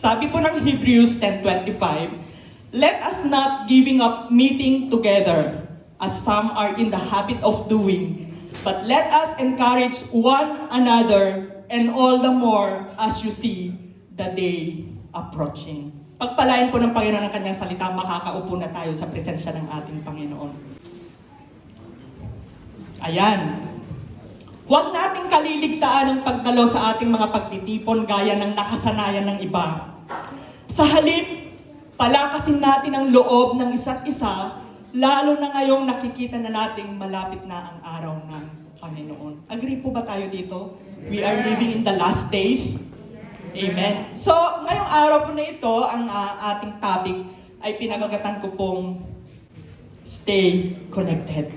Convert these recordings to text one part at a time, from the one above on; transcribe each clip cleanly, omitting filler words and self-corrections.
Sabi po ng Hebrews 10:25, let us not giving up meeting together, as some are in the habit of doing, but let us encourage one another, and all the more as you see the day approaching. Pagpalain po ng Panginoon ang kanyang salita, makakaupo na tayo sa presensya ng ating Panginoon. Ayan. Huwag nating kaliligtaan ang pagdalo sa ating mga pagtitipon gaya ng nakasanayan ng iba. Sa halip, palakasin natin ang loob ng isa't isa, lalo na ngayong nakikita na nating malapit na ang araw ng Panginoon. Agree po ba tayo dito? We are living in the last days. Amen. So, ngayong araw po na ito, ang ating topic ay pinagagatan ko pong stay connected.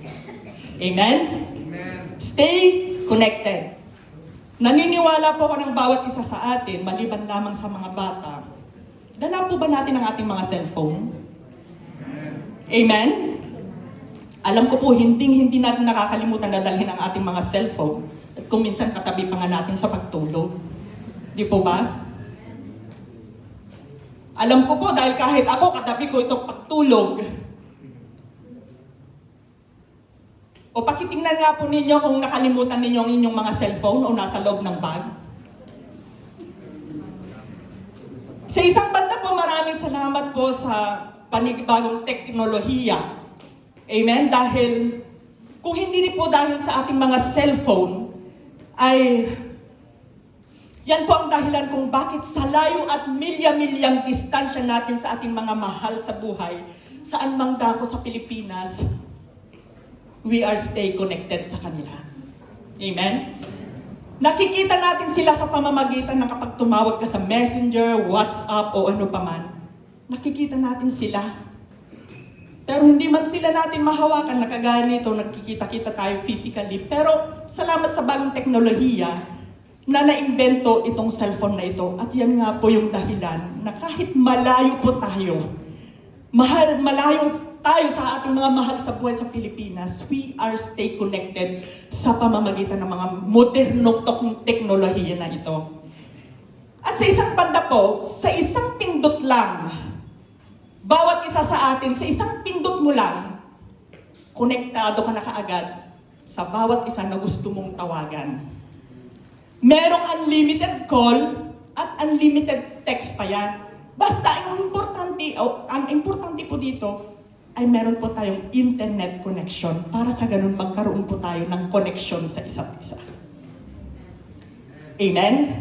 Amen? Stay connected. Naniniwala po ako ng bawat isa sa atin, maliban lamang sa mga bata. Dala po ba natin ang ating mga cellphone? Amen? Alam ko po, hindi natin nakakalimutan na dalhin ang ating mga cellphone. At kung minsan katabi pa nga natin sa pagtulog. Di po ba? Alam ko po, dahil kahit ako, katabi ko itong pagtulog. O pakitingnan nga po ninyo kung nakalimutan ninyo ang inyong mga cellphone o nasa loob ng bag. Sa isang banda po, maraming salamat po sa panibagong teknolohiya. Amen? Dahil, kung hindi po dahil sa ating mga cellphone, ay yan po ang dahilan kung bakit sa layo at milya-milyang distansya natin sa ating mga mahal sa buhay, saan mang dako sa Pilipinas, we are stay connected sa kanila. Amen? Nakikita natin sila sa pamamagitan ng kapag tumawag ka sa Messenger, WhatsApp o ano paman. Nakikita natin sila. Pero hindi man sila natin mahawakan na kagaya nito, nagkikita-kita tayo physically. Pero salamat sa bagong teknolohiya na naimbento itong cellphone na ito. At yan nga po yung dahilan na kahit malayo po tayo, malayo tayo sa ating mga mahal sa buhay sa Pilipinas, we are stay connected sa pamamagitan ng mga modernong teknolohiya na ito. At sa isang banda po, sa isang pindot lang, bawat isa sa atin, sa isang pindot mo lang, konektado ka na kaagad sa bawat isa na gusto mong tawagan. Merong unlimited call at unlimited text pa yan. Basta ang importante po dito ay meron po tayong internet connection para sa ganun magkaroon po tayo ng connection sa isa't isa. Amen?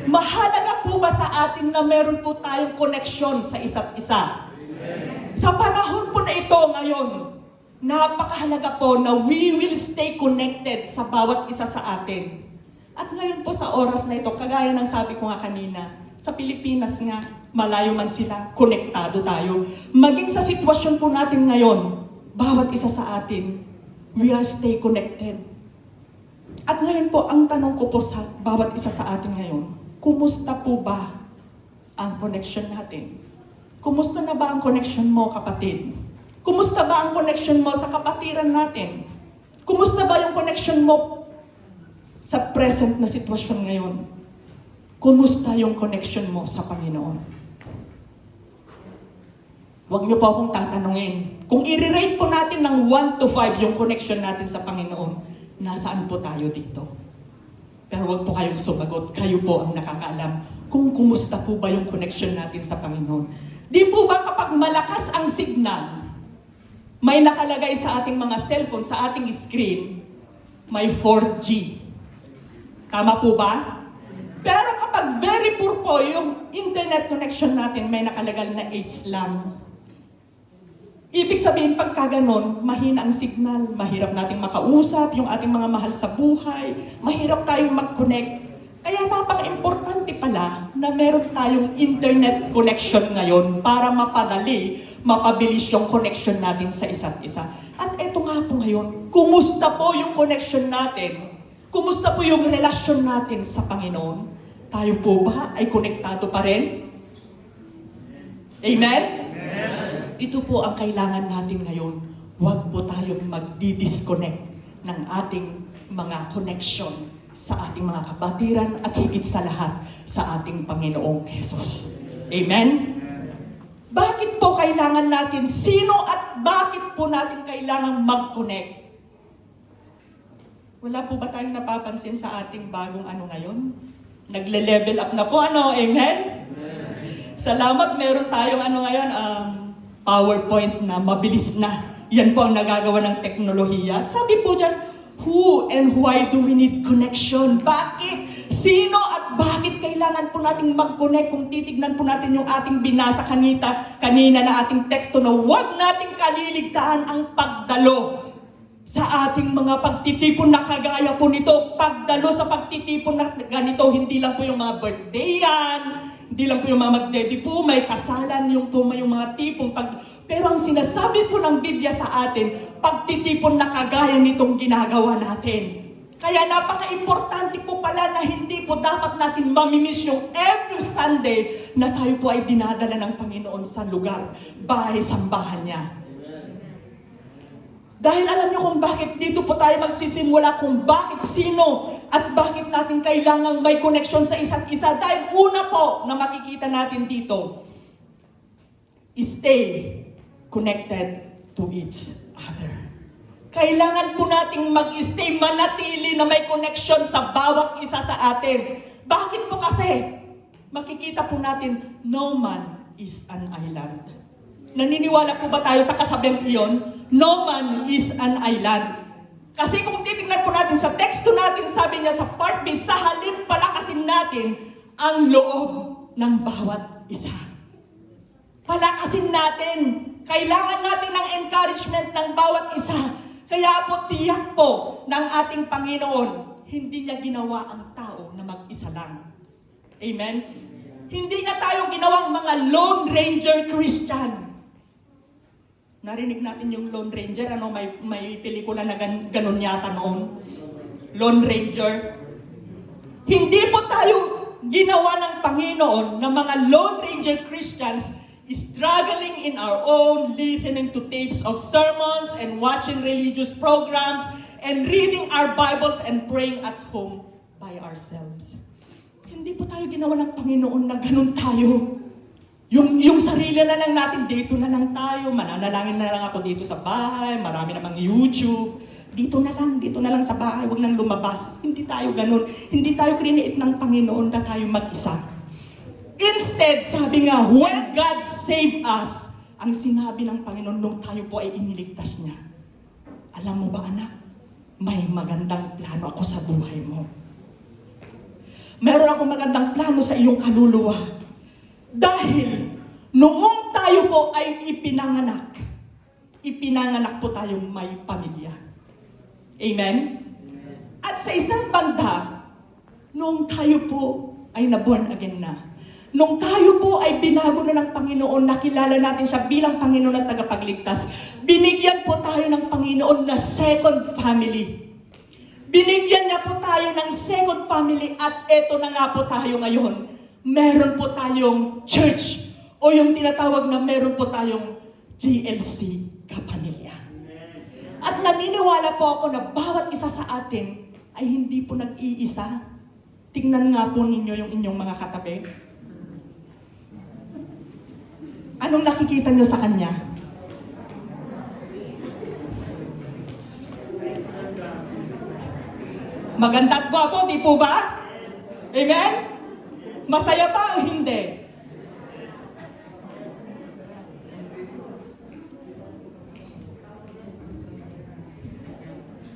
Mahalaga po ba sa atin na meron po tayong connection sa isa't isa? Amen. Sa panahon po na ito ngayon, napakahalaga po na we will stay connected sa bawat isa sa atin. At ngayon po sa oras na ito, kagaya ng sabi ko nga kanina, sa Pilipinas nga, malayo man sila, konektado tayo. Maging sa sitwasyon po natin ngayon, bawat isa sa atin, we are stay connected. At ngayon po, ang tanong ko po sa bawat isa sa atin ngayon, kumusta po ba ang connection natin? Kumusta na ba ang connection mo, kapatid? Kumusta ba ang connection mo sa kapatiran natin? Kumusta ba yung connection mo sa present na sitwasyon ngayon? Kumusta yung connection mo sa Panginoon? Huwag niyo po akong tatanungin. Kung i-rate po natin ng 1 to 5 yung connection natin sa Panginoon, nasaan po tayo dito? Pero huwag po kayong sumagot. Kayo po ang nakakaalam kung kumusta po ba yung connection natin sa Panginoon. Di po ba kapag malakas ang signal, may nakalagay sa ating mga cellphone, sa ating screen, may 4G. Tama po ba? Pero kapag very poor po yung internet connection natin, may nakalagay na H lang. Ibig sabihin, pagka ganon, mahina ang signal, mahirap nating makausap, yung ating mga mahal sa buhay, mahirap tayong mag-connect. Kaya napaka-importante pala na meron tayong internet connection ngayon para mapadali, mapabilis yung connection natin sa isa't isa. At eto nga po ngayon, kumusta po yung connection natin? Kumusta po yung relasyon natin sa Panginoon? Tayo po ba ay konektado pa rin? Amen? Amen. Ito po ang kailangan natin ngayon. Huwag po tayong magdi-disconnect ng ating mga connection sa ating mga kapatiran at higit sa lahat sa ating Panginoong Jesus. Amen? Bakit po kailangan natin? Sino at bakit po natin kailangan mag-connect? Wala po ba tayong napapansin sa ating bagong ngayon? Nagle-level up na po, Amen? Salamat, meron tayong ngayon, PowerPoint na mabilis na. Yan po ang nagagawa ng teknolohiya. At sabi po dyan, who and why do we need connection? Bakit? Sino at bakit kailangan po nating mag-connect? Kung titignan po natin yung ating binasa kanina na ating teksto na huwag nating kaliligtaan ang pagdalo sa ating mga pagtitipon na kagaya po nito. Pagdalo sa pagtitipon na ganito, hindi lang po yung mga birthday yan, hindi lang po yung mga magdedi po, may kasalan yung po may yung mga tipong pero ang sinasabi po ng Biblia sa atin, pagtitipon na kagaya nitong ginagawa natin. Kaya napaka-importante po pala na hindi po dapat natin mamimiss yung every Sunday na tayo po ay dinadala ng Panginoon sa lugar, bahay-sambahan niya. Dahil alam niyo kung bakit dito po tayo magsisimula, kung bakit sino at bakit natin kailangang may connection sa isa't isa. Dahil una po na makikita natin dito, stay connected to each other. Kailangan po nating mag-stay, manatili na may connection sa bawat isa sa atin. Bakit po kasi? Makikita po natin, no man is an island. Naniniwala po ba tayo sa kasabing iyon? No man is an island. Kasi kung titingnan po natin sa teksto natin, sabi niya sa part B, sa halip palakasin natin ang loob ng bawat isa. Palakasin natin. Kailangan natin ng encouragement ng bawat isa. Kaya po tiyak po ng ating Panginoon, hindi niya ginawa ang tao na mag-isa lang. Amen? Hindi niya tayo ginawang mga Lone Ranger Christian. Narinig natin yung Lone Ranger, may pelikula na ganun yata noon. Lone Ranger. Hindi po tayo ginawa ng Panginoon na mga Lone Ranger Christians struggling in our own, listening to tapes of sermons and watching religious programs and reading our Bibles and praying at home by ourselves. Hindi po tayo ginawa ng Panginoon na ganun tayo. Yung sarili na lang natin, dito na lang tayo, mananalangin na lang ako dito sa bahay, marami namang YouTube. Dito na lang sa bahay, huwag nang lumabas. Hindi tayo ganun. Hindi tayo kriniit ng Panginoon na tayo mag-isa. Instead, sabi nga, when God saved us, ang sinabi ng Panginoon nung tayo po ay iniligtas niya. Alam mo ba anak, may magandang plano ako sa buhay mo. Meron akong magandang plano sa iyong kaluluwa. Dahil noong tayo po ay ipinanganak po tayong may pamilya. Amen? At sa isang banda, noong tayo po ay naborn again na, nung tayo po ay binago na ng Panginoon, nakilala natin siya bilang Panginoon at tagapagligtas, binigyan po tayo ng Panginoon na second family. Binigyan niya po tayo ng second family at eto na nga po tayo ngayon. Meron po tayong church o yung tinatawag na meron po tayong GLC Kapamilya. At naniniwala po ako na bawat isa sa atin ay hindi po nag-iisa. Tingnan nga po ninyo yung inyong mga katabi. Anong nakikita nyo sa kanya? Maganda at gwapo, di po ba? Amen? Masaya pa o hindi?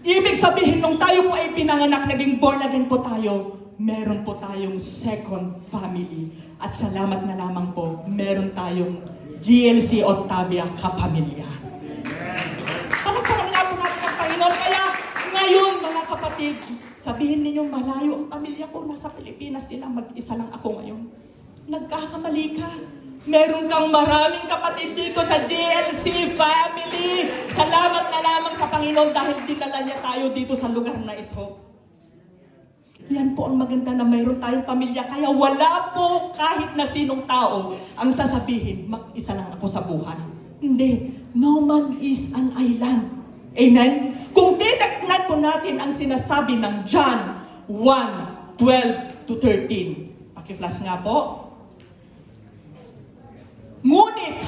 Ibig sabihin, nung tayo po ay pinanganak, naging born again po tayo, meron po tayong second family. At salamat na lamang po, meron tayong GLC Octavia Kapamilya. Palagpakan nga po natin ang Panginoon. Kaya ngayon, mga kapatid, sabihin ninyo, malayo ang pamilya ko, nasa Pilipinas sila, mag-isa lang ako ngayon. Nagkakamali ka. Meron kang maraming kapatid dito sa GLC family. Salamat na lamang sa Panginoon dahil dinala niya tayo dito sa lugar na ito. Yan po ang maganda na mayroon tayong pamilya. Kaya wala po kahit na sinong tao ang sasabihin, mag-isa lang ako sa buhay. Hindi. No man is an island. Amen? Kung titignan po natin ang sinasabi ng John 1:12-13. Paki-flash nga po.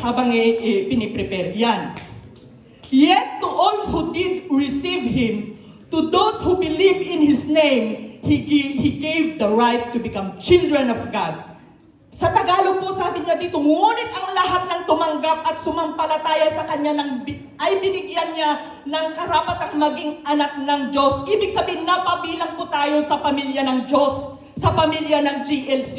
habang piniprepare. Yan. Yet to all who did receive Him, to those who believe in His name, He gave the right to become children of God. Sa Tagalog po sabi niya dito, ngunit ang lahat ng tumanggap at sumampalataya sa Kanya ay binigyan niya ng karapatang maging anak ng Diyos. Ibig sabihin, napabilang po tayo sa pamilya ng Diyos, sa pamilya ng GLC.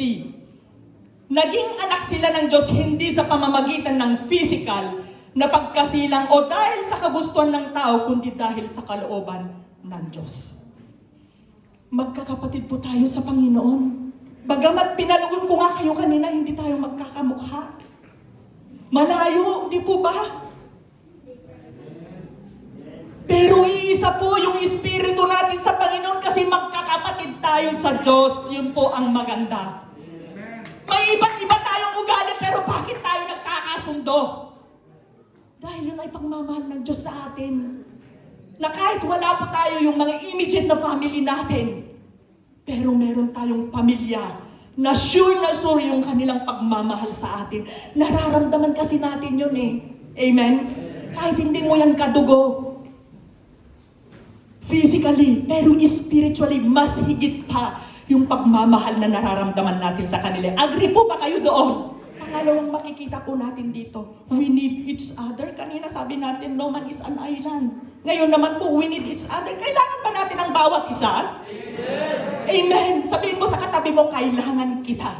Naging anak sila ng Diyos hindi sa pamamagitan ng physical na pagkasilang o dahil sa kagustuhan ng tao, kundi dahil sa kalooban ng Diyos. Magkakapatid po tayo sa Panginoon. Bagamat pinalugon ko nga kayo kanina, hindi tayo magkakamukha. Malayo, di po ba? Pero iisa po yung Espiritu natin sa Panginoon kasi magkakapatid tayo sa Diyos. Yun po ang maganda. May iba't iba tayong ugali, pero bakit tayo nagkakasundo? Dahil yun ay pagmamahal ng Diyos sa atin. Na kahit wala po tayo yung mga immediate na family natin, pero meron tayong pamilya na sure yung kanilang pagmamahal sa atin. Nararamdaman kasi natin yun eh. Amen? Kahit hindi mo yan kadugo. Physically, pero spiritually, mas higit pa yung pagmamahal na nararamdaman natin sa kanila. Agree po ba kayo doon? Pangalawang makikita po natin dito, we need each other. Kanina sabi natin, no man is an island. Ngayon naman po, we need each other. Kailangan ba natin ang bawat isa? Amen! Amen! Sabihin mo sa katabi mo, kailangan kita.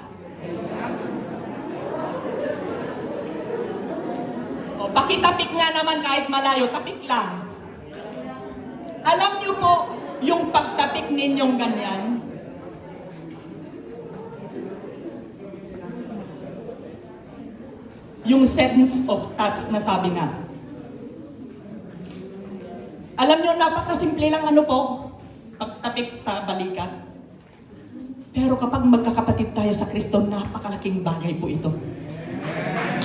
O, pakitapik nga naman kahit malayo, tapik lang. Alam niyo po, yung pagtapik ninyong ganyan, yung sense of touch na sabi nga. Alam nyo, napakasimple lang pagtapik sa balikat. Pero kapag magkakapatid tayo sa Kristo, napakalaking bagay po ito.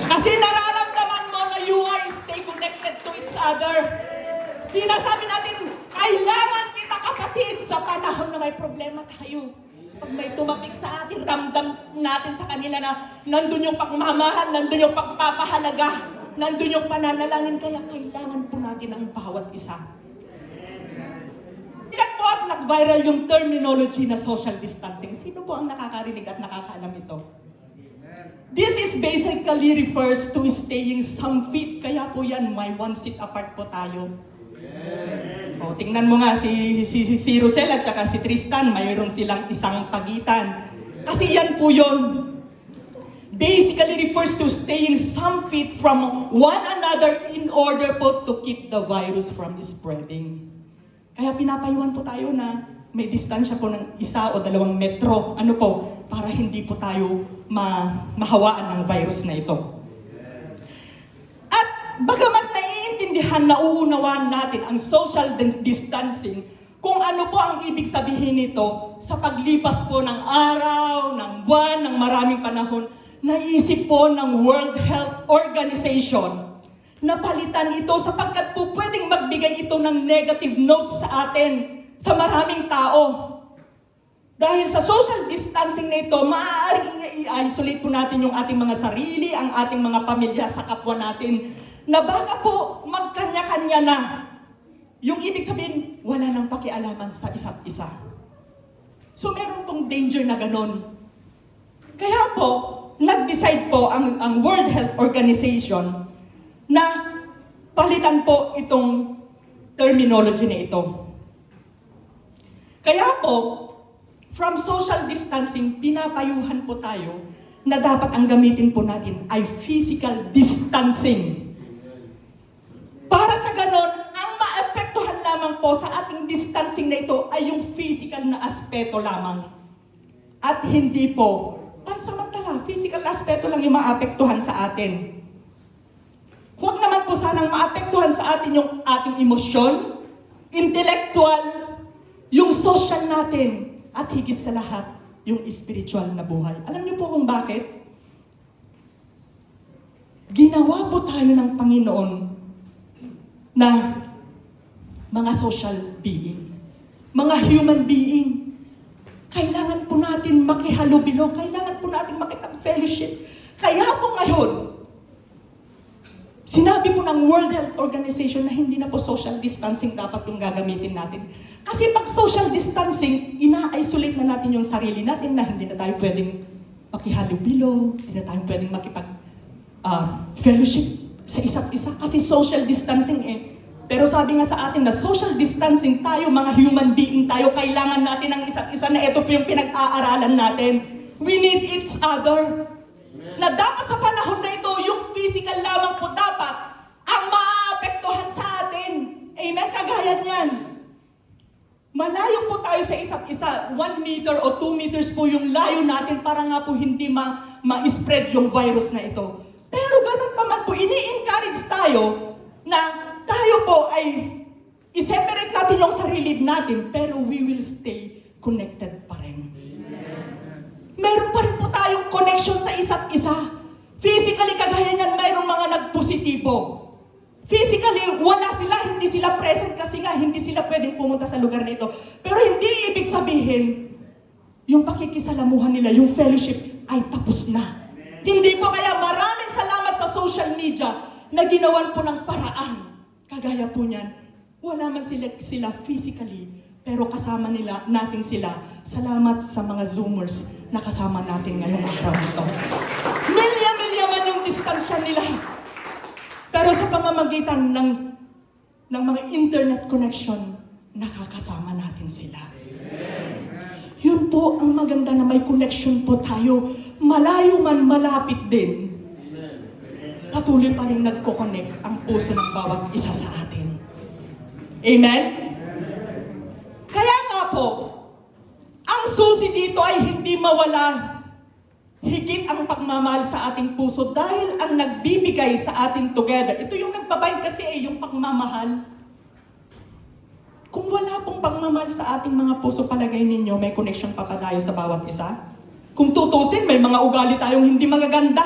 Kasi nararamdaman mo na you are stay connected to each other. Sinasabi natin, kailangan kita kapatid sa panahon na may problema tayo. Pag may tumapik sa atin, ramdam natin sa kanila na nandun yung pagmamahal, nandun yung pagpapahalaga, nandun yung pananalangin, kaya kailangan po natin ang bawat isa. Sikat po at nag-viral yung terminology na social distancing. Sino po ang nakakarinig at nakakaalam ito? This is basically refers to staying some feet, kaya po yan, may 1 seat apart po tayo. O, tingnan mo nga si Rosel at saka si Tristan, mayroon silang isang pagitan. Kasi yan po yun. Basically refers to staying some feet from one another in order po to keep the virus from spreading. Kaya pinapayuhan po tayo na may distansya po ng 1 o 2 metro, para hindi po tayo mahawaan ng virus na ito. Bagamat naiintindihan, nauunawaan natin ang social distancing, kung ano po ang ibig sabihin nito sa paglipas po ng araw, ng buwan, ng maraming panahon, naisip po ng World Health Organization na palitan ito sapagkat po pwedeng magbigay ito ng negative notes sa atin, sa maraming tao. Dahil sa social distancing na ito, maaaring i-isolate po natin yung ating mga sarili, ang ating mga pamilya sa kapwa natin, na baka po magkanya-kanya na. Yung ibig sabihin, wala nang pakialaman sa isa't isa. So meron pong danger na ganon. Kaya po, nag-decide po ang World Health Organization na palitan po itong terminology na ito. Kaya po, from social distancing, pinapayuhan po tayo na dapat ang gamitin po natin ay physical distancing. Para sa ganon, ang maapektuhan lamang po sa ating distancing na ito ay yung physical na aspeto lamang. At hindi po pansamantala, physical aspeto lang yung maapektuhan sa atin. Huwag naman po sanang maapektuhan sa atin yung ating emosyon, intellectual, yung social natin, at higit sa lahat, yung spiritual na buhay. Alam niyo po kung bakit? Ginawa po tayo ng Panginoon na mga social being, mga human being. Kailangan po natin makihalubilo, kailangan po natin makipag-fellowship. Kaya po ngayon, Sinabi po ng World Health Organization na hindi na po social distancing dapat yung gagamitin natin. Kasi pag social distancing, ina-isolate na natin yung sarili natin na hindi na tayo pwedeng makihalubilo, hindi na tayo pwedeng fellowship sa isa't isa. Kasi social distancing eh. Pero sabi nga sa atin na social distancing tayo, mga human being tayo, kailangan natin ang isa't isa na ito po yung pinag-aaralan natin. We need each other. Na dapat sa panahon na ito, yung physical lamang po dapat ang maapektuhan sa atin. Amen? Kagaya niyan. Malayo po tayo sa isa't isa. 1 meter o 2 meters po yung layo natin para nga po hindi ma-spread yung virus na ito. Pero ganun pa man po, ini-encourage tayo na tayo po ay i-separate natin yung sarili natin, pero we will stay connected pa rin. Meron pa rin po tayong connection sa isa't isa. Physically, kagaya niyan, mayroong mga nagpositibo. Physically, wala sila, hindi sila present kasi nga hindi sila pwedeng pumunta sa lugar nito. Pero hindi ibig sabihin, yung pakikisalamuhan nila, yung fellowship ay tapos na. Hindi po, kaya maraming salamat sa social media na ginawan po ng paraan. Kagaya po niyan, wala man sila physically, pero kasama natin sila. Salamat sa mga Zoomers na kasama natin ngayong araw nito. Milya-milya man yung distansya nila. Pero sa pamamagitan ng mga internet connection, nakakasama natin sila. Yun po ang maganda na may connection po tayo. Malayo man, malapit din. Patuloy pa rin nagko-connect ang puso ng bawat isa sa atin. Amen? Kaya nga po, ang susi dito ay hindi mawala higit ang pagmamahal sa ating puso dahil ang nagbibigay sa atin together. Ito yung nagbabayad kasi yung pagmamahal. Kung wala pong pagmamahal sa ating mga puso, palagay ninyo, may connection pa tayo sa bawat isa? Kung tutusin, may mga ugali tayong hindi magaganda.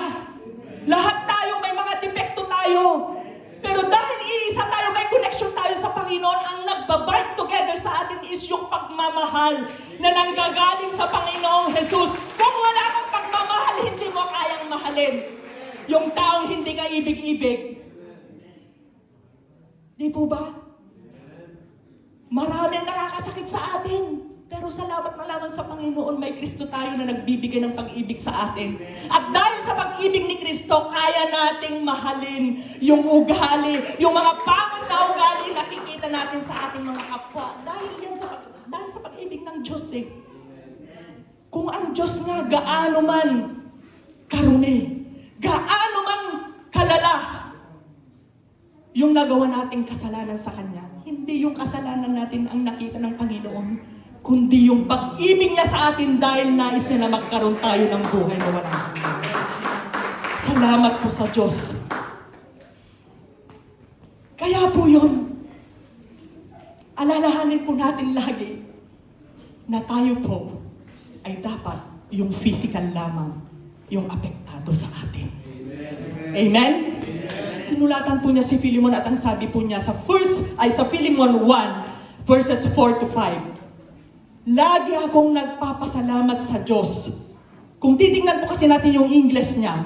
Lahat tayo, may mga depekto tayo. Pero dahil iisa tayo, may connection tayo sa Panginoon, ang nagbabind together sa atin is yung pagmamahal na nanggagaling sa Panginoong Jesus. Kung wala kang pagmamahal, hindi mo kayang mahalin yung taong hindi ka ibig-ibig. Di po ba? Maraming nakakasakit sa atin. Pero salamat na lamang sa Panginoon, may Kristo tayo na nagbibigay ng pag-ibig sa atin. At dahil sa pag-ibig ni Kristo, kaya nating mahalin yung ugali, yung mga pangit na ugali na nakikita natin sa ating mga kapwa. Dahil sa pag-ibig ng Diyos eh. Kung ang Diyos nga gaano man karuni, gaano man kalala yung nagawa nating kasalanan sa Kanya, hindi yung kasalanan natin ang nakita ng Panginoon, kundi yung pag-ibig niya sa atin dahil nais niya na magkaroon tayo ng buhay na walang hanggan. Salamat po sa Diyos. Kaya po yun, alalahanin po natin lagi na tayo po ay dapat yung physical lamang yung apektado sa atin. Amen? Sinulatan po niya si Philemon at ang sabi po niya sa Philemon 1 verses 4 to 5. Lagi akong nagpapasalamat sa Diyos. Kung titingnan po kasi natin yung English niya,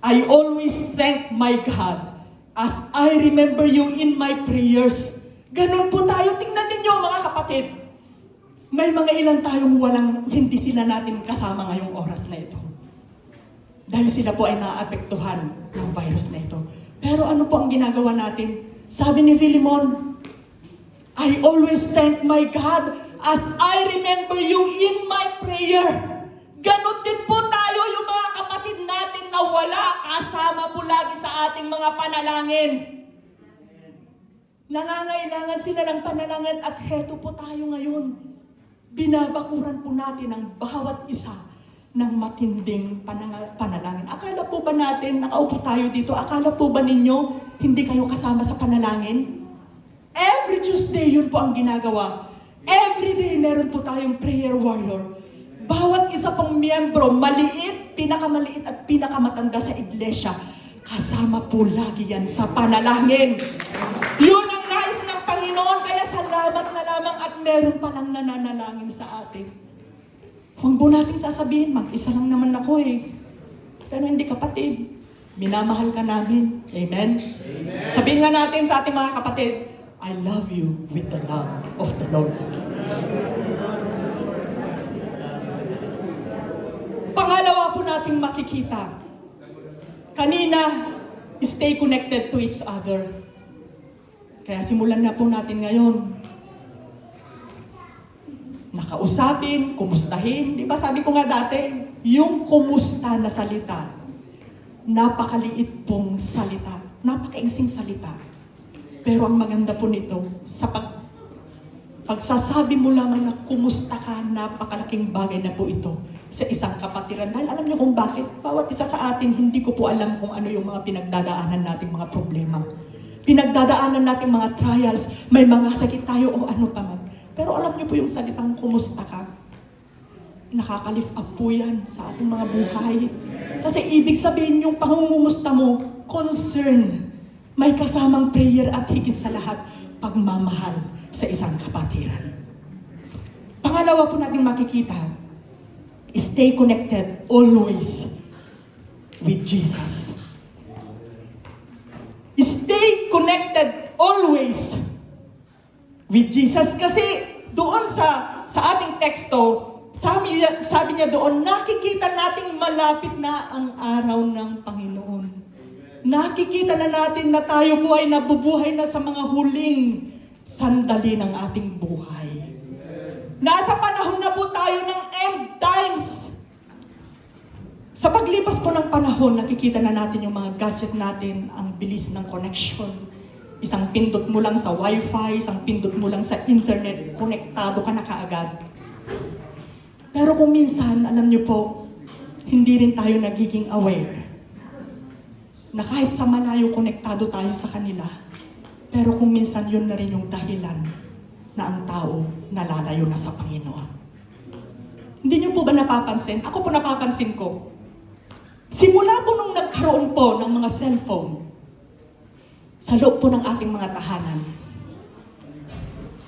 I always thank my God as I remember you in my prayers. Ganun po tayo. Tingnan ninyo mga kapatid. May mga ilan tayong hindi sila natin kasama ngayong oras na ito. Dahil sila po ay naapektuhan ng virus na ito. Pero ano po ang ginagawa natin? Sabi ni Philemon, I always thank my God as I remember you in my prayer. Ganon din po tayo yung mga kapatid natin na wala kasama po lagi sa ating mga panalangin. Nangangailangan sila ng panalangin at heto po tayo ngayon. Binabakuran po natin ang bawat isa ng matinding panalangin. Akala po ba natin, nakaupo tayo dito, akala po ba ninyo hindi kayo kasama sa panalangin? Every Tuesday yun po ang ginagawa. Every day meron po tayong prayer warrior. Bawat isa pong miyembro, maliit, pinakamaliit at pinakamatanda sa iglesia, kasama po lagi yan sa panalangin. Yun ang nais ng Panginoon, kaya salamat na lamang at meron palang nananalangin sa atin. Huwag po natin sasabihin, mag-isa lang naman ako eh. Pero hindi kapatid. Minamahal ka namin. Amen? Sabihin nga natin sa ating mga kapatid, I love you with the love of the Lord. Pangalawa po nating makikita. Kanina, stay connected to each other. Kaya simulan na po natin ngayon. Nakausapin, kumustahin. Di ba sabi ko nga dati, yung kumusta na salita, napakaliit pong salita, napakaigsing salita. Pero ang maganda po nito, sa pagsasabi mo lamang na kumusta ka, napakalaking bagay na po ito sa isang kapatiran. Dahil alam niyo kung bakit? Bawat isa sa atin, hindi ko po alam kung ano yung mga pinagdadaanan nating mga problema. Pinagdadaanan nating mga trials, may mga sakit tayo o ano pa man. Pero alam niyo po yung salitang kumusta ka, nakaka-lift up po yan sa ating mga buhay. Kasi ibig sabihin yung pangungumusta mo, concern, may kasamang prayer at higit sa lahat, pagmamahal sa isang kapatiran. Pangalawa po natin makikita, stay connected always with Jesus. Stay connected always with Jesus. Kasi doon sa ating teksto, sabi niya doon, nakikita nating malapit na ang araw ng Panginoon. Nakikita na natin na tayo po ay nabubuhay na sa mga huling sandali ng ating buhay. Nasa panahon na po tayo ng end times. Sa paglipas po ng panahon, nakikita na natin yung mga gadget natin, ang bilis ng connection. Isang pindot mo lang sa wifi, isang pindot mo lang sa internet, konektado ka na kaagad. Pero kung minsan, alam niyo po, hindi rin tayo nagiging aware na kahit sa malayo konektado tayo sa kanila, pero kung minsan yun na rin yung dahilan na ang tao nalalayo na sa Panginoon. Hindi niyo po ba napapansin? Ako po napapansin ko. Simula po nung nagkaroon po ng mga cellphone sa loob po ng ating mga tahanan,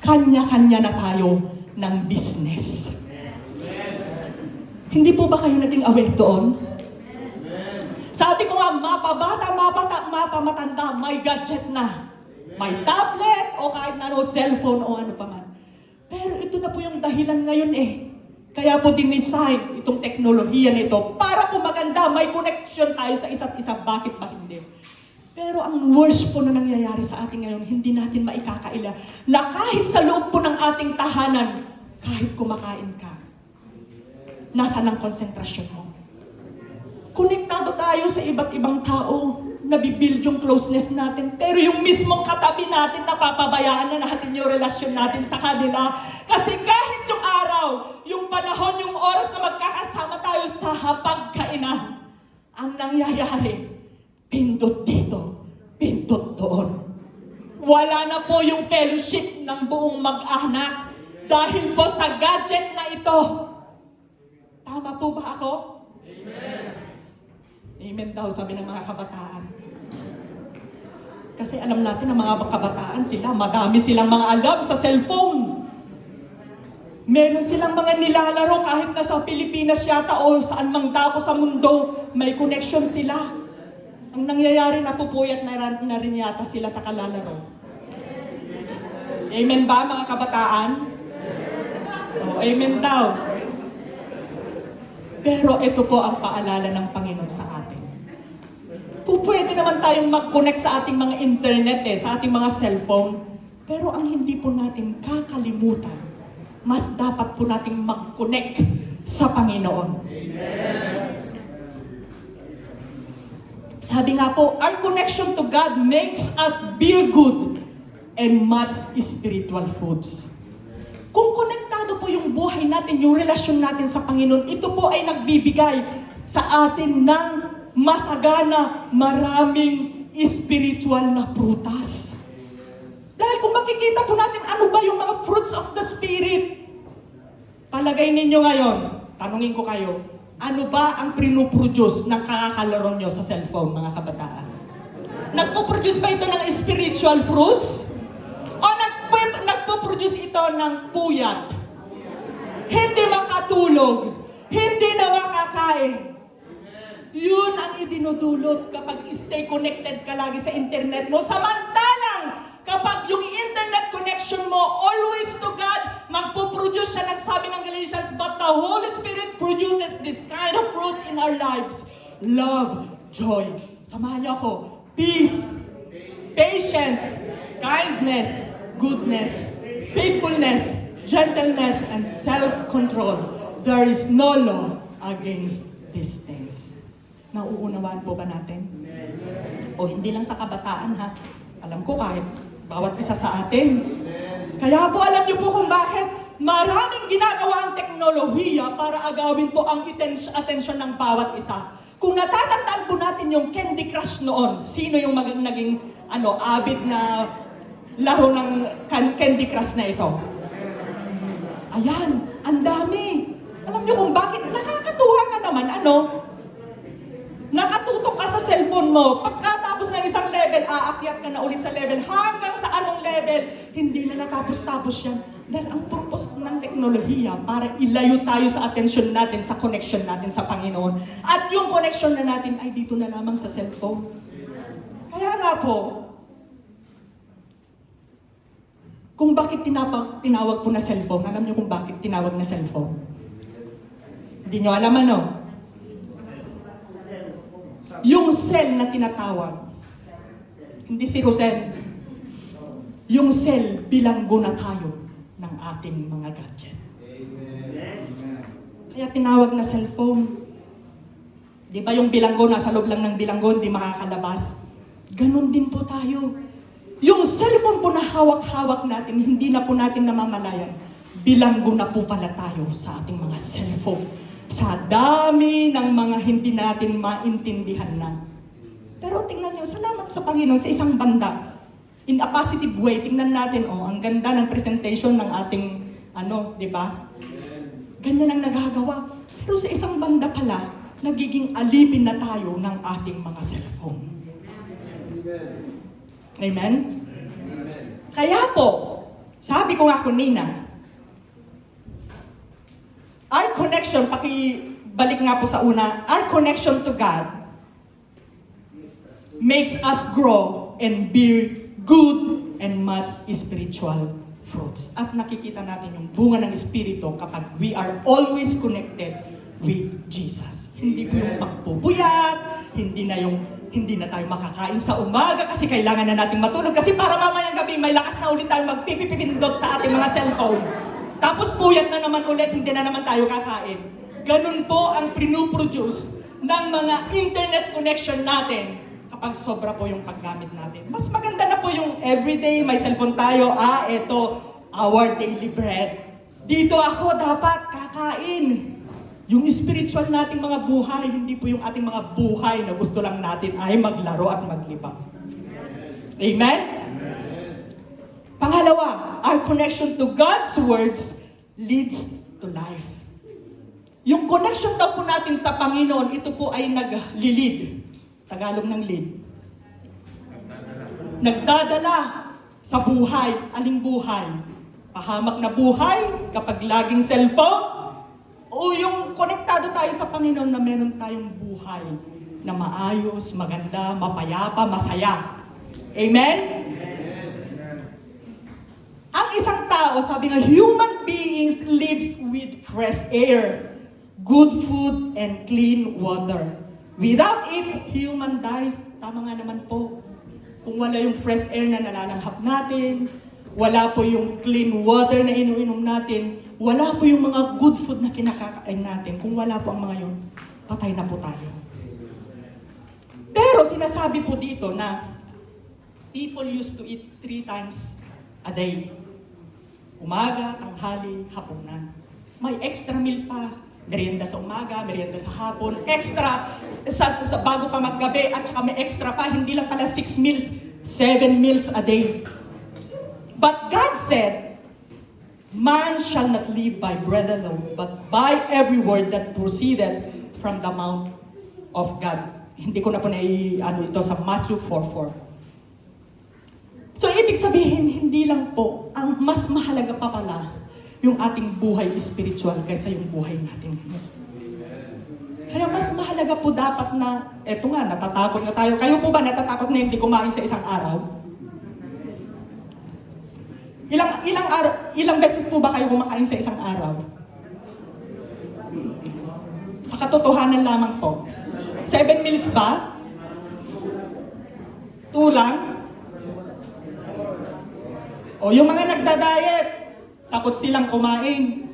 kanya-kanya na tayo ng business. Hindi po ba kayo naging aware doon? Sabi ko nga, mapabata, mapamatanda, may gadget na. May tablet o kahit na cellphone o ano pa man. Pero ito na po yung dahilan ngayon eh. Kaya po dinisign itong teknolohiya nito para po maganda, may connection tayo sa isa't isa. Bakit ba hindi? Pero ang worst po na nangyayari sa atin ngayon, hindi natin maikakaila na kahit sa loob po ng ating tahanan, kahit kumakain ka, nasaan ang konsentrasyon mo? Konektado tayo sa iba't ibang tao, nabibuild yung closeness natin, pero yung mismong katabi natin, napapabayaan na natin yung relasyon natin sa kanila. Kasi kahit yung araw, yung panahon, yung oras na magkakasama tayo sa hapagkainan, ang nangyayari, pindot dito, pindot doon. Wala na po yung fellowship ng buong mag-anak dahil po sa gadget na ito. Tama po ba ako? Amen. Amen daw, sabi ng mga kabataan. Kasi alam natin ang mga kabataan sila, madami silang mga alam sa cellphone. Meron silang mga nilalaro kahit nasa Pilipinas yata o saan mang dako sa mundo, may connection sila. Ang nangyayari, napupuyat na rin yata sila sa kalalaro. Amen ba mga kabataan? Oh, amen daw. Pero ito po ang paalala ng Panginoon sa atin. Pwede naman tayong mag-connect sa ating mga internet sa ating mga cellphone. Pero ang hindi po natin kakalimutan, mas dapat po nating mag-connect sa Panginoon. Amen. Sabi nga po, our connection to God makes us feel good and much spiritual foods. Kung konektado po yung buhay natin, yung relasyon natin sa Panginoon, ito po ay nagbibigay sa atin ng masagana, maraming spiritual na prutas. Dahil kung makikita po natin ano ba yung mga fruits of the Spirit, palagay ninyo ngayon, tanungin ko kayo, ano ba ang pinuproduce ng kakakalaro nyo sa cellphone, mga kabataan? Nagpo-produce ba ito ng spiritual fruits? O nagpo-produce ito ng puyat? Hindi makatulog, hindi na makakain. Yun ang idinudulot kapag stay connected ka lagi sa internet mo. Samantalang, kapag yung internet connection mo always to God, magpo-produce siya ng sabi ng Galatians, but the Holy Spirit produces this kind of fruit in our lives. Love, joy. Samahan niyo ako. Peace, patience, kindness, goodness, faithfulness, gentleness, and self-control. There is no law against these things. Nauunawaan po ba natin? O hindi lang sa kabataan ha. Alam ko kahit bawat isa sa atin. Kaya po alam niyo po kung bakit maraming ginagawa ang teknolohiya para agawin po ang atensyon ng bawat isa. Kung natatandaan po natin yung Candy Crush noon, sino yung naging avid na laro ng Candy Crush na ito? Ayan, ang dami. Alam niyo kung bakit? Nakakatuwa ka naman, nakatutok ka sa cellphone mo. Pagkatapos ng isang level, aakyat ka na ulit sa level. Hanggang sa anong level, hindi na natapos-tapos yan. Dahil ang purpose ng teknolohiya para ilayo tayo sa atensyon natin, sa connection natin sa Panginoon. At yung connection na natin ay dito na lamang sa cellphone. Kaya nga po, kung bakit tinawag po na cellphone, alam niyo kung bakit tinawag na cellphone? Hindi niyo alam Yung cell na tinatawag, hindi si Rosel, yung cell bilanggo na tayo ng ating mga gadget. Kaya tinawag na cellphone. Di ba yung bilanggo, nasa loob lang ng bilanggo, hindi makakalabas? Ganon din po tayo. Yung cellphone po na hawak-hawak natin, hindi na po natin namamalayan. Bilanggo na po pala tayo sa ating mga cellphone. Sa dami ng mga hindi natin maintindihan na. Pero tingnan nyo, salamat sa Panginoon sa isang banda. In a positive way, tingnan natin, ang ganda ng presentation ng ating, di ba? Ganyan ang nagagawa. Pero sa isang banda pala, nagiging alipin na tayo ng ating mga cellphone. Amen? Kaya po, sabi ko nga kanina, our connection, pakibalik nga po sa una, our connection to God makes us grow and bear good and much spiritual fruits. At nakikita natin yung bunga ng Espiritu kapag we are always connected with Jesus. Hindi po yung pagpupuyat, hindi na tayo makakain sa umaga kasi kailangan na nating matulog kasi para mamayang gabi may lakas na ulit tayo magpipipindot sa ating mga cellphone. Tapos puyat na naman ulit, hindi na naman tayo kakain. Ganun po ang pinuproduce ng mga internet connection natin kapag sobra po yung paggamit natin. Mas maganda na po yung everyday, may cellphone tayo, ito, our daily bread. Dito ako dapat kakain. Yung spiritual nating mga buhay, hindi po yung ating mga buhay na gusto lang natin ay maglaro at maglibang. Amen? Pangalawa, our connection to God's words leads to life. Yung connection daw po natin sa Panginoon, ito po ay naglilid. Tagalog ng lead. Nagdadala sa buhay. Aling buhay? Pahamak na buhay kapag laging cellphone? O yung konektado tayo sa Panginoon na meron tayong buhay na maayos, maganda, mapayapa, masaya. Amen? Ang isang tao, sabi nga, human beings lives with fresh air, good food, and clean water. Without it, human dies. Tama nga naman po. Kung wala yung fresh air na nalalanghap natin, wala po yung clean water na inuinom natin, wala po yung mga good food na kinakakain natin, kung wala po ang mga yun, patay na po tayo. Pero sinasabi po dito na people used to eat 3 times a day. Umaga, tanghali, hapunan. May extra meal pa. Merienda sa umaga, merienda sa hapon, extra sa bago pa maggabi, at saka may extra pa, hindi lang pala 6 meals, 7 meals a day. But God said, man shall not live by bread alone, but by every word that proceeded from the mouth of God. Hindi ko na po ito sa Matthew 4:4. So, ibig sabihin, hindi lang po, ang mas mahalaga pa pala, yung ating buhay spiritual kaysa yung buhay natin ngayon. Kaya mas mahalaga po dapat na, eto nga, natatakot na tayo. Kayo po ba natatakot na hindi kumain sa isang araw? Ilang beses po ba kayo kumakain sa isang araw? Sa katotohanan lamang po. 7 meals ba? 2 lang? O yung mga nagda-diet, takot silang kumain.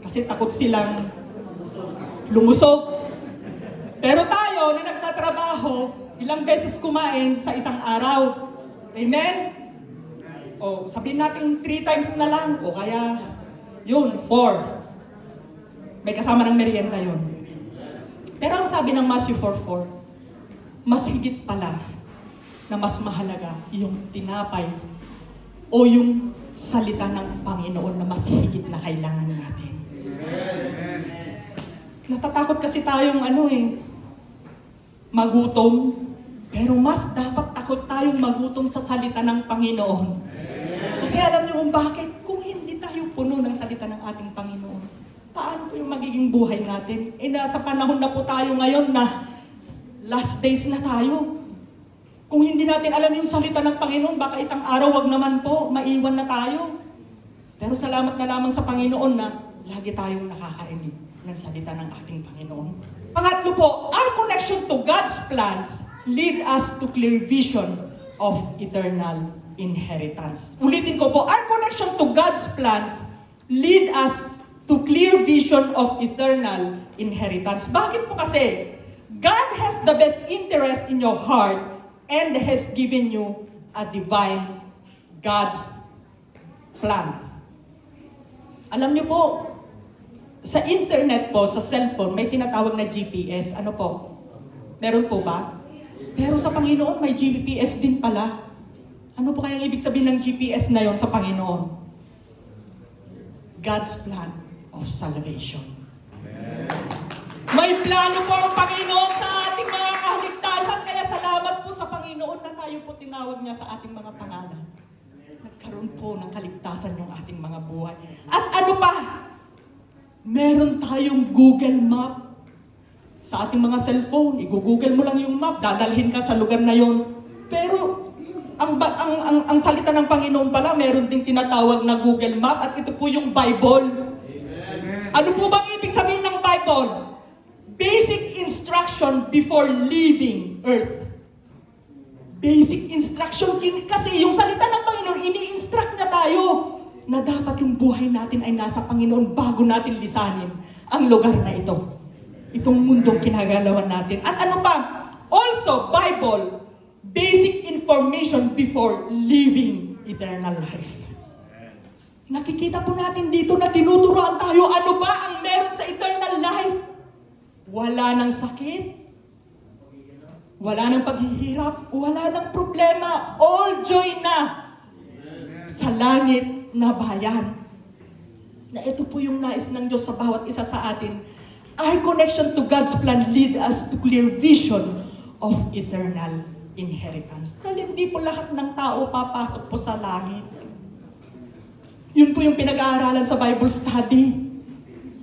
Kasi takot silang lumusog. Pero tayo na nagtatrabaho, ilang beses kumain sa isang araw. Amen? O sabihin natin 3 times na lang. O kaya, yun, 4. May kasama ng merienda yun. Pero ang sabi ng Matthew 4:4, mas higit pala na mas mahalaga yung tinapay o yung salita ng Panginoon na mas higit na kailangan natin. Natatakot kasi tayong magutom, pero mas dapat takot tayong magutom sa salita ng Panginoon. Kasi alam niyo kung bakit? Kung hindi tayo puno ng salita ng ating Panginoon, paano po yung magiging buhay natin? Nasa panahon na po tayo ngayon na last days na tayo. Kung hindi natin alam yung salita ng Panginoon, baka isang araw wag naman po, maiwan na tayo. Pero salamat na lamang sa Panginoon na lagi tayong nakakarinig ng salita ng ating Panginoon. Pangatlo po, our connection to God's plans lead us to clear vision of eternal inheritance. Ulitin ko po, our connection to God's plans lead us to clear vision of eternal inheritance. Bakit po kasi? God has the best interest in your heart and has given you a divine God's plan. Alam niyo po, sa internet po, sa cellphone, may tinatawag na GPS. Ano po? Meron po ba? Pero sa Panginoon, may GPS din pala. Ano po kayang ibig sabihin ng GPS na yon sa Panginoon? God's plan of salvation. May plano po ang Panginoon sa ating mga kaligtasan, kaya salamat po sa Panginoon na tayo po tinawag niya sa ating mga pangalan. Nagkaroon po ng kaligtasan yung ating mga buhay. At ano pa? Meron tayong Google Map. Sa ating mga cellphone, i-google mo lang yung map, dadalhin ka sa lugar na yon. Pero ang salita ng Panginoon pala, meron ding tinatawag na Google Map at ito po yung Bible. Amen. Ano po bang ibig sabihin ng Bible? Basic instruction before leaving earth. Basic instruction kasi yung salita ng Panginoon, ini-instruct na tayo na dapat yung buhay natin ay nasa Panginoon bago natin lisanin ang lugar na ito. Itong mundong kinagalawan natin. At ano pa? Also, Bible, basic information before living eternal life. Nakikita po natin dito na tinuturoan tayo, ano ba ang meron sa eternal life? Wala ng sakit, wala ng paghihirap, wala ng problema, all joy na sa langit na bayan. Na ito po yung nais ng Diyos sa bawat isa sa atin. Our connection to God's plan lead us to clear vision of eternal inheritance. Dahil hindi po lahat ng tao papasok po sa langit. Yun po yung pinag-aaralan sa Bible study.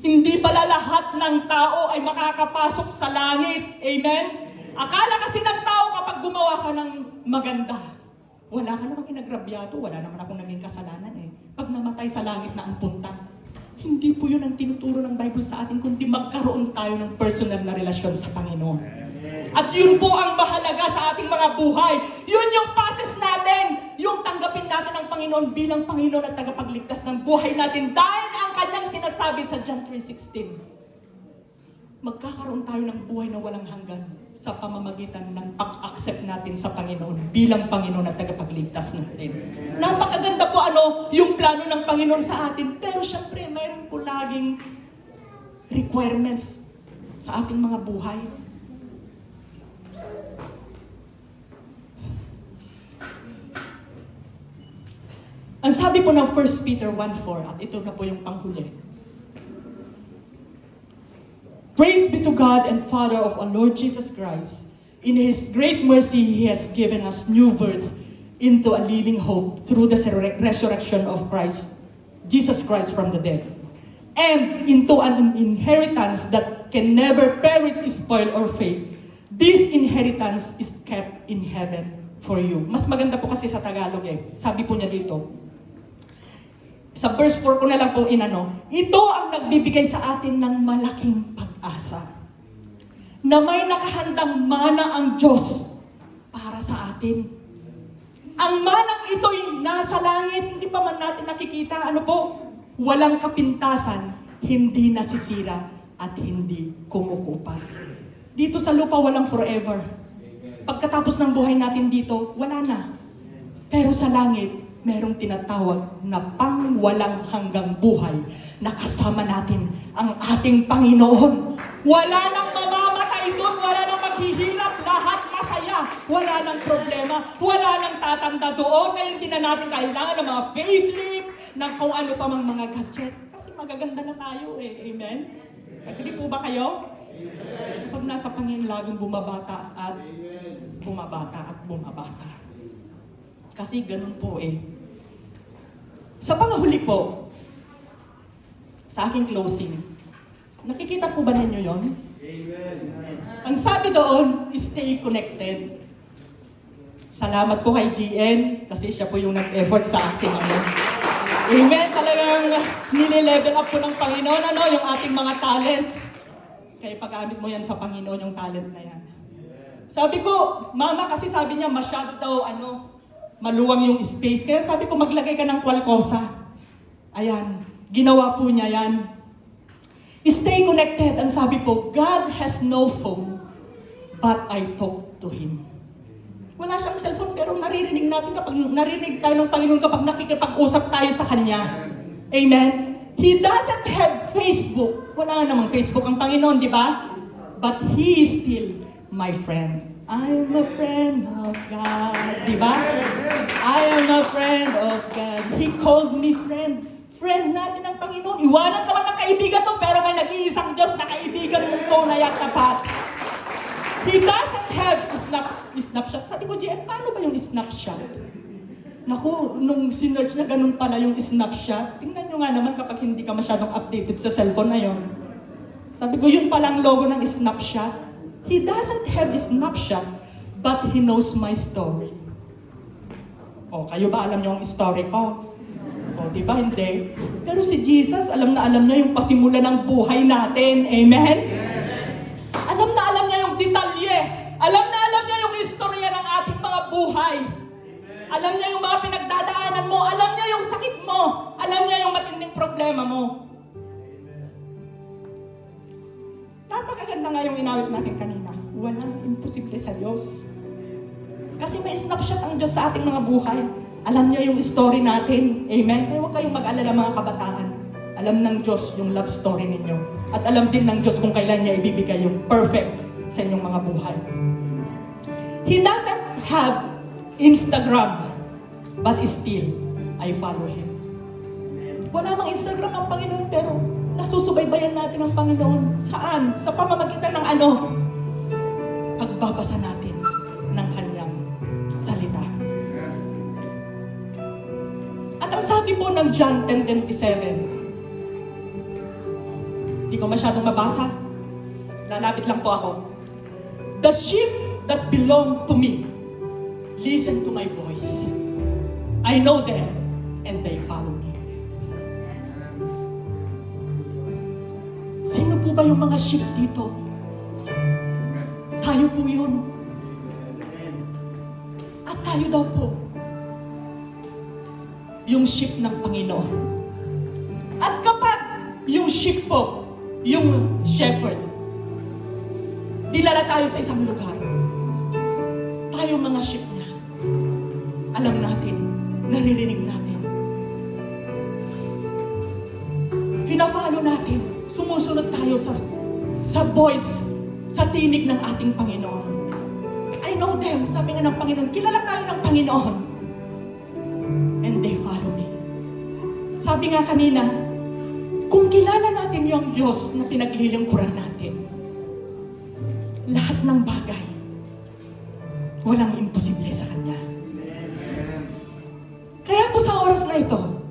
Hindi pala lahat ng tao ay makakapasok sa langit. Amen? Akala kasi ng tao kapag gumawa ka ng maganda, wala ka namang inagrabyado, wala naman akong naging kasalanan eh. Pag namatay sa langit na ang punta. Hindi po yun ang tinuturo ng Bible sa atin, kundi magkaroon tayo ng personal na relasyon sa Panginoon. At yun po ang mahalaga sa ating mga buhay. Yun yung passes natin, yung tanggapin natin ang Panginoon bilang Panginoon at tagapagligtas ng buhay natin dahil ang kanyang sinasabi sa John 3:16. Magkakaroon tayo ng buhay na walang hanggan sa pamamagitan ng pag-accept natin sa Panginoon bilang Panginoon at tagapagligtas natin. Napakaganda po yung plano ng Panginoon sa atin. Pero syempre, mayroon po laging requirements sa ating mga buhay. Ang sabi po ng 1 Peter 1:4, at ito na po yung panghuli. Praise be to God and Father of our Lord Jesus Christ. In His great mercy, He has given us new birth into a living hope through the resurrection of Christ, Jesus Christ from the dead, and into an inheritance that can never perish, spoil, or fade. This inheritance is kept in heaven for you. Mas maganda po kasi sa Tagalog eh. Sabi po niya dito, sa verse 4 ko na lang po inano, ito ang nagbibigay sa atin ng malaking pag-asa, na may nakahandang mana ang Diyos para sa atin. Ang manang ito'y nasa langit, hindi pa man natin nakikita, ano po? Walang kapintasan, hindi nasisira, at hindi kumukupas. Dito sa lupa, walang forever. Pagkatapos ng buhay natin dito, wala na. Pero sa langit, merong tinatawag na pangwalang hanggang buhay na kasama natin ang ating Panginoon. Wala nang mamamatay doon, wala nang maghihirap, lahat masaya, wala nang problema, wala nang tatanda doon. Kaya hindi na natin kailangan ng mga facelift, ng kung ano pa mang mga gadget. Kasi magaganda na tayo eh. Amen? Agree po ba kayo? Kapag nasa Panginoon, laging bumabata at bumabata at bumabata. Kasi ganun po eh. Sa pangahuli po, sa aking closing, nakikita po ba ninyo yon? Ang sabi doon, stay connected. Salamat po kay GN kasi siya po yung nag-effort sa akin. Amen. Talagang nile-level up po ng Panginoon yung ating mga talent. Kaya paggamit mo yan sa Panginoon yung talent na yan. Sabi ko, Mama, kasi sabi niya masyado daw maluwang yung space. Kaya sabi ko, maglagay ka ng kwalkosa. Ayan, ginawa po niya yan. Stay connected. Ang sabi po, God has no phone, but I talk to Him. Wala siyang cellphone, pero naririnig natin narinig tayo ng Panginoon kapag nakikipag-usap tayo sa Kanya. Amen? He doesn't have Facebook. Wala nga namang Facebook ang Panginoon, di ba? But He is still my friend. I'm a friend of God. Di ba? I am a friend of God. He called me friend. Friend natin ang Panginoon. Iwanan ka man ng kaibigan mo, pero may nag-iisang Diyos na kaibigan mo tunay at tapat. He doesn't have snapshot. Sabi ko, Jen, paano ba yung snapshot? Naku, nung sinerch na ganun pala yung snapshot, tingnan nyo nga naman kapag hindi ka masyadong updated sa cellphone na yun. Sabi ko, yun palang logo ng snapshot. He doesn't have a snapshot, but He knows my story. O, kayo ba alam niyo ang story ko? O, di ba? Hindi. Pero si Jesus, alam na alam niya yung pasimula ng buhay natin. Amen? Alam na alam niya yung detalye. Alam na alam niya yung istorya ng ating mga buhay. Alam niya yung mga pinagdadaanan mo. Alam niya yung sakit mo. Alam niya yung matinding problema mo. Napakaganda nga yung inawit natin kanina. Walang imposible sa Diyos. Kasi may snapshot ang Diyos sa ating mga buhay. Alam niya yung story natin. Amen? Kaya huwag kayong mag-alala mga kabataan. Alam ng Diyos yung love story ninyo. At alam din ng Diyos kung kailan niya ibibigay yung perfect sa inyong mga buhay. He doesn't have Instagram, but still, I follow Him. Wala mang Instagram ang Panginoon, pero nasusubaybayan natin ang Panginoon. Saan? Sa pamamagitan ng pagbabasa natin ng Kanyang salita. At ang sabi po ng John 10:27, hindi ko masyadong mabasa. Lalapit lang po ako. The sheep that belong to me, listen to my voice. I know them, and they follow me. Sino po ba yung mga sheep dito? Tayo po yun. At tayo daw po, yung sheep ng Panginoon. At kapag yung sheep po, yung shepherd, dilala tayo sa isang lugar, tayo mga sheep niya, alam natin, naririnig natin, pina-follow natin, sumusunod tayo sa voice, sa tinig ng ating Panginoon. I know them, sabi nga ng Panginoon, kilala tayo ng Panginoon, and they follow me. Sabi nga kanina, kung kilala natin yung Diyos na pinaglilingkuran natin, lahat ng bagay, walang imposible sa Kanya. Kaya po sa oras na ito,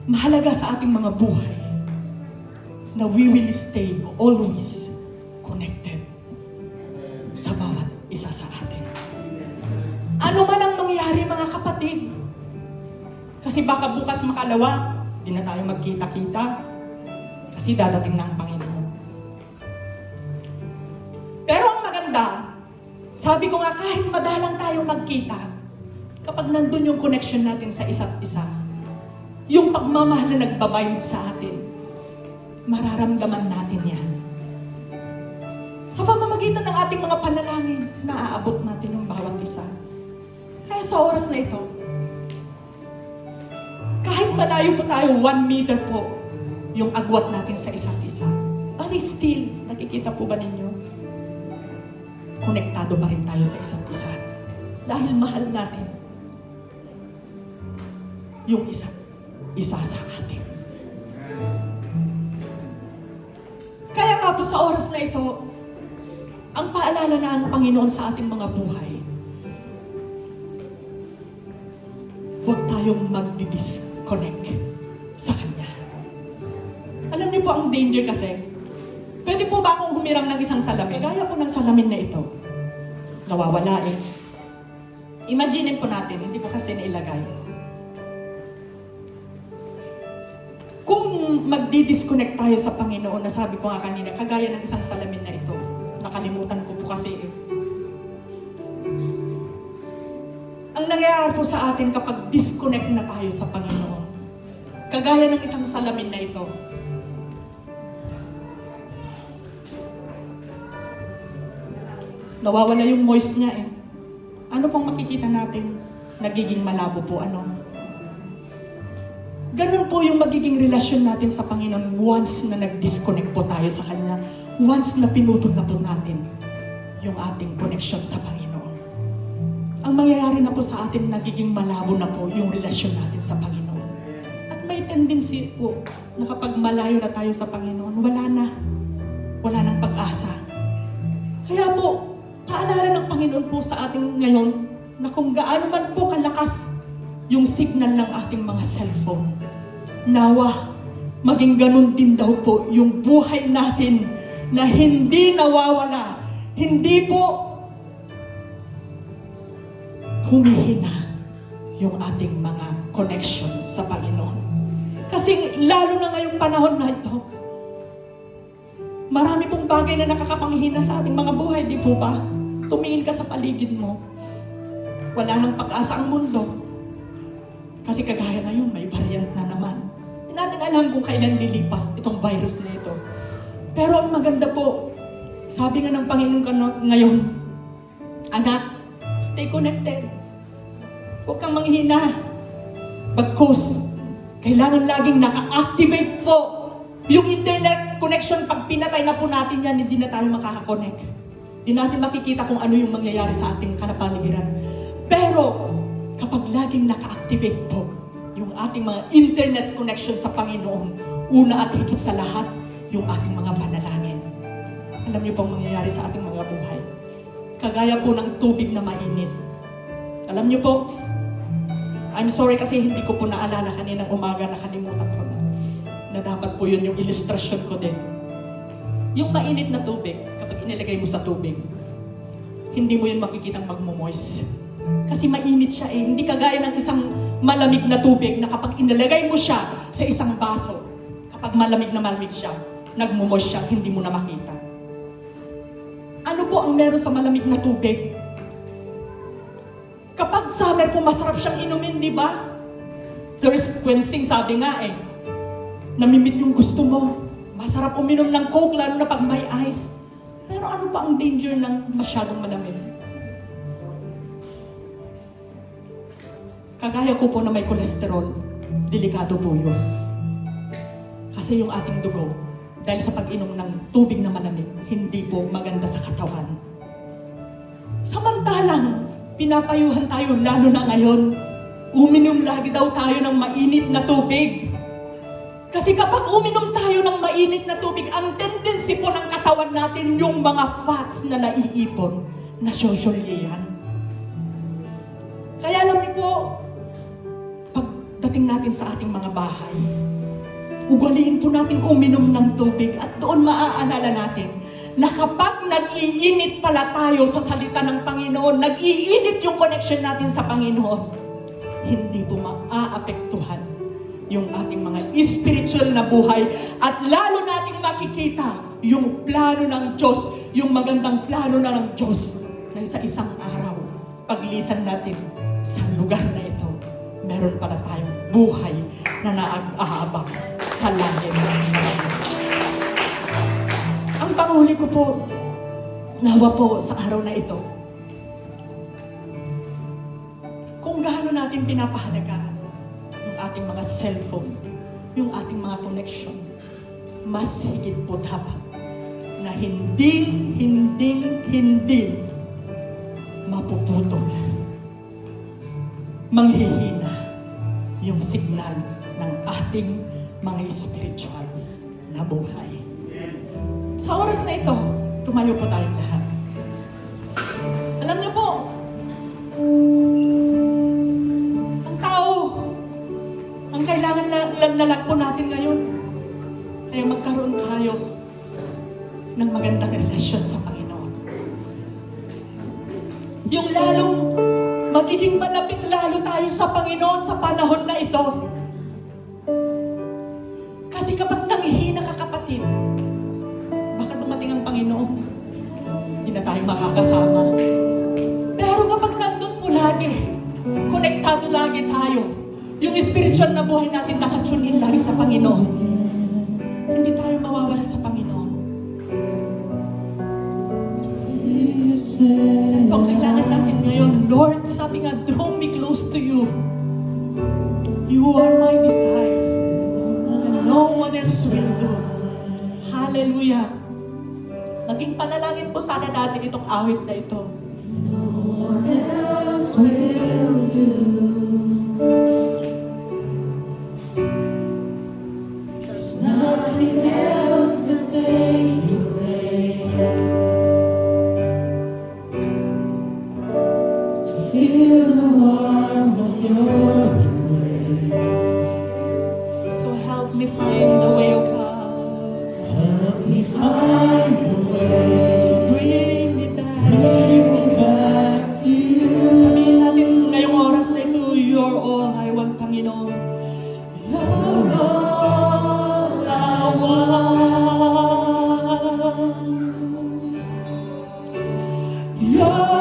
mahalaga sa ating mga buhay na we will stay always connected sa bawat isa sa atin. Ano man ang mangyari, mga kapatid, kasi baka bukas makalawa, di na tayo magkita-kita kasi dadating na ang Panginoon. Pero ang maganda, sabi ko nga, kahit madalang tayo magkita, kapag nandun yung connection natin sa isa't isa, yung pagmamahal na nagbabind sa atin, mararamdaman natin yan. Sa pamamagitan ng ating mga panalangin, naaabot natin yung bawat isa. Kaya sa oras na ito, kahit malayo po tayo, 1 meter po yung agwat natin sa isa't isa. But still, nakikita po ba ninyo? Konektado pa rin tayo sa isa't isa. Dahil mahal natin yung isa't isa sa atin. Kaya nga po sa oras na ito, ang paalala na ang Panginoon sa ating mga buhay, huwag tayong mag-disconnect sa Kanya. Alam niyo po ang danger kasi, pwede po ba akong humiram ng isang salamin? Gaya po ng salamin na ito. Nawawala eh. Imagine po natin, hindi po kasi nailagay. Kung magdi-disconnect tayo sa Panginoon, na sabi ko nga kanina, kagaya ng isang salamin na ito, nakalimutan ko po kasi eh. Ang nangyayari po sa atin kapag disconnect na tayo sa Panginoon, kagaya ng isang salamin na ito, nawawala yung moist niya eh. Ano pong makikita natin? Nagiging malabo po, ano? Ganun po yung magiging relasyon natin sa Panginoon once na nag-disconnect po tayo sa Kanya. Once na pinutol na po natin yung ating connection sa Panginoon. Ang mangyayari na po sa atin, nagiging malabo na po yung relasyon natin sa Panginoon. At may tendency po na kapag malayo na tayo sa Panginoon, wala nang pag-asa. Kaya po, paalala ng Panginoon po sa atin ngayon na kung gaano man po kalakas yung signal ng ating mga cellphone, nawa, maging ganun din daw po yung buhay natin na hindi nawawala, hindi po humihina yung ating mga connection sa Panginoon. Kasi lalo na ngayong panahon na ito, marami pong bagay na nakakapanghina sa ating mga buhay, di po ba? Tumingin ka sa paligid mo, wala nang pag-asa ang mundo. Kasi kagaya ngayon, may variant na naman. Hindi natin alam kung kailan lilipas itong virus na ito. Pero ang maganda po, sabi nga ng Panginoon ngayon, anak, stay connected. Huwag kang manghina. Bagkus, kailangan laging naka-activate po yung internet connection. Pag pinatay na po natin yan, hindi na tayo makaka-connect. Hindi natin makikita kung ano yung mangyayari sa ating kalapaligiran. Pero, kapag laging naka-activate po yung ating mga internet connection sa Panginoon, una at higit sa lahat, yung ating mga panalangin. Alam niyo pong mangyayari sa ating mga buhay. Kagaya po ng tubig na mainit. Alam niyo po, I'm sorry kasi hindi ko po naalala kaninang umaga, nakalimutan ko na dapat po yun yung ilustrasyon ko din. Yung mainit na tubig, kapag inilagay mo sa tubig, hindi mo yun makikitang magmo-moist. Kasi mainit siya eh. Hindi kagaya ng isang malamig na tubig na kapag inilagay mo siya sa isang baso, kapag malamig na malamig siya, nagmumoist siya, hindi mo na makita. Ano po ang meron sa malamig na tubig? Kapag summer po, masarap siyang inumin, di ba? Thirst quenching, sabi nga eh. Namimit yung gusto mo. Masarap uminom ng Coke, lalo na pag may ice. Pero ano pa ang danger ng masyadong malamig? Kagaya ko po na may cholesterol, delikado po yun. Kasi yung ating dugo, dahil sa pag-inom ng tubig na malamig, hindi po maganda sa katawan. Samantalang, pinapayuhan tayo, lalo na ngayon, uminom lagi daw tayo ng mainit na tubig. Kasi kapag uminom tayo ng mainit na tubig, ang tendency po ng katawan natin, yung mga fats na naiipon, nasosolye yan. Kaya alam niyo po, pagdating natin sa ating mga bahay, ugaliin po natin uminom ng tubig at doon maaalala natin na kapag nag-iinit pala tayo sa salita ng Panginoon, nag-iinit yung connection natin sa Panginoon, hindi po maaapektuhan yung ating mga spiritual na buhay at lalo nating makikita yung plano ng Diyos, yung magandang plano na ng Diyos na sa isang araw, paglisan natin sa lugar na ito, meron pala tayong buhay na naaabang sa langit. Ang panghuli ko po, nawa po sa araw na ito, kung gaano natin pinapahalagaan yung ating mga cellphone, yung ating mga connection, mas higit po dapat na hindi mapuputol, manghihina yung signal ng ating mga spiritual na buhay. Sa oras na ito, tumayo po tayong lahat. Alam niyo po, ang tao, ang kailangan lang po natin ngayon ay magkaroon tayo ng magandang relasyon sa Panginoon. Yung lalong magiging malapit lalo tayo sa Panginoon sa panahon na ito. Kasi kapag nanghihina ka, kapatid, baka dumating ang Panginoon, hindi na tayo makakasama. Pero kapag nandun po lagi, konektado lagi tayo, yung spiritual na buhay natin nakatune in lagi sa Panginoon, hindi tayo mawawala sa Panginoon. Ito ang kailangan natin ngayon. Lord, sabi nga, draw me close to you. You are my desire. And no one else will do. Hallelujah. Naging panalangin po sana natin itong awit na ito. No one else will do. There's nothing else to take your place. Feel the warmth of your embrace. So help me find the way, O God. Help me find the way. So bring me back to you. Sabihin natin ngayong oras na ito, you're all I want, Panginoon. You're all I want. You're